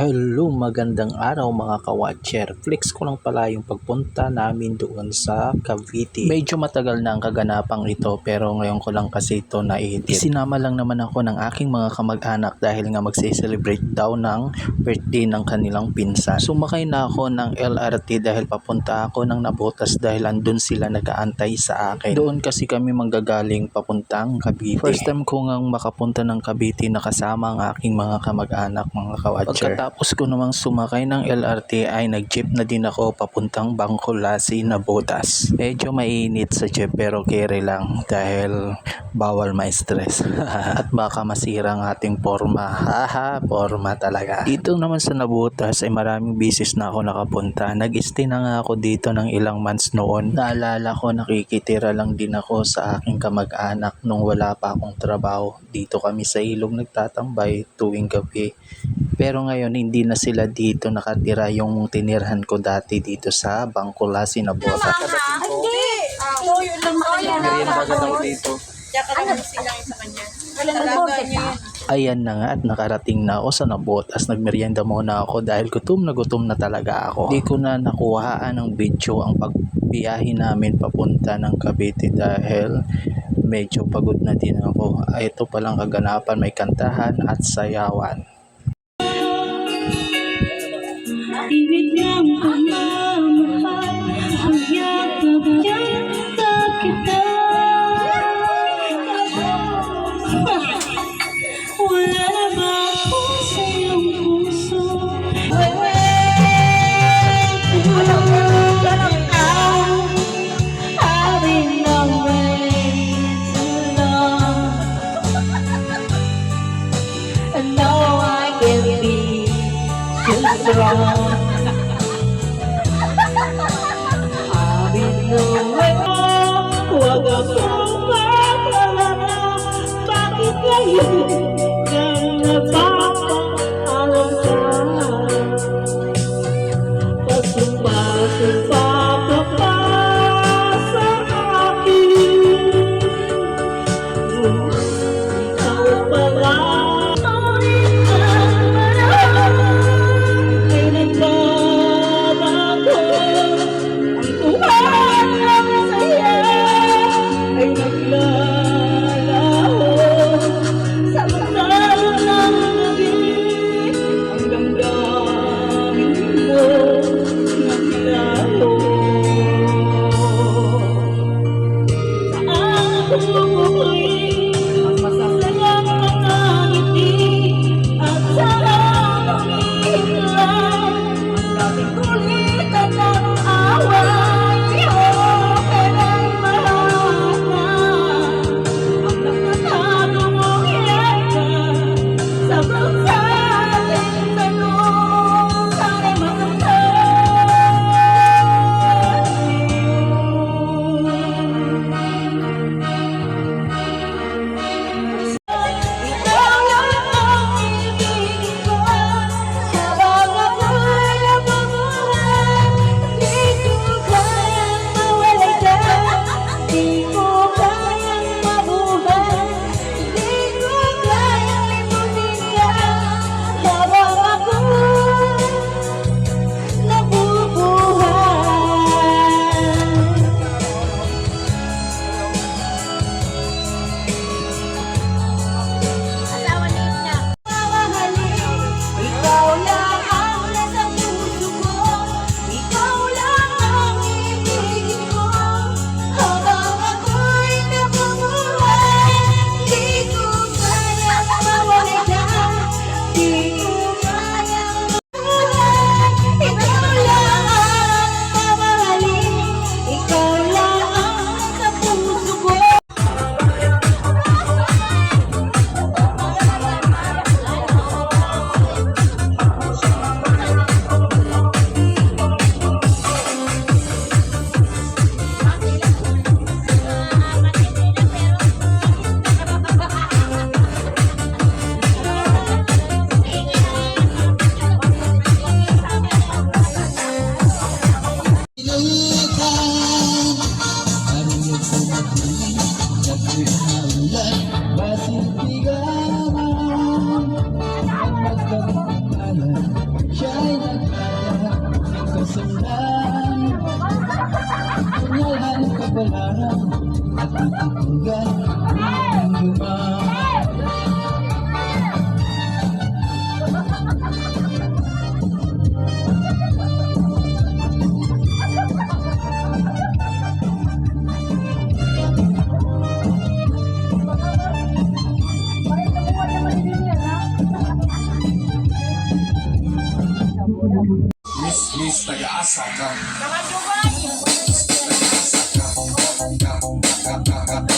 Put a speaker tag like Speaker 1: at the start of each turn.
Speaker 1: Hello, magandang araw mga ka-watcher. Flex ko lang pala yung pagpunta namin doon sa Cavite. Medyo matagal na ang kaganapang ito pero ngayon ko lang kasi ito na-edit. Isinama lang naman ako ng aking mga kamag-anak dahil nga magse-celebrate daw ng birthday ng kanilang pinsan. Sumakay na ako ng LRT dahil papunta ako ng Navotas dahil andun sila nag-aantay sa akin. Doon kasi kami manggagaling papuntang Cavite. First time ko ngang makapunta ng Cavite na kasama ang aking mga kamag-anak, mga ka-watcher. Pagkatapos ko namang sumakay ng LRT ay nag-jeep na din ako papuntang Bangkulasi, Navotas. Medyo mainit sa jeep pero carry lang dahil bawal ma-stress at baka masira ang ating forma. Haha, forma talaga. Dito naman sa Navotas ay maraming beses na ako nakapunta. Nag-stay na nga ako dito ng ilang months noon. Naalala ko nakikitira lang din ako sa aking kamag-anak nung wala pa akong trabaho. Dito kami sa ilog nagtatambay tuwing gabi. Pero ngayon hindi na sila dito nakatira, yung tinirhan ko dati dito sa Bangkulasi, Navotas.
Speaker 2: Hindi! Toyo lang kaya.
Speaker 3: Merienda ba daw dito?
Speaker 2: Kaya ka naman silang sa kanya.
Speaker 3: Talaga
Speaker 2: niya.
Speaker 1: Ayan na nga at nakarating na ako sa Navotas. Nagmerienda muna ako dahil gutom na talaga ako. Di ko na nakuhaan ng video ang pagbiyahe namin papunta ng Cavite dahil medyo pagod na din ako. Ito palang kaganapan, may kantahan at sayawan.
Speaker 4: Ibig niyang pagmamahal, ang yakap niyang kita. Wala na ba ako sa iyong puso? I've been away too long, and now I can be too strong. Huwag akong makalala, bakit ngayon nang napapaalam ka? Pasumpa ka pa sa akin, ikaw pala. Kailan ba
Speaker 5: Miss, nag-aasa ka.
Speaker 2: Mga Dubai.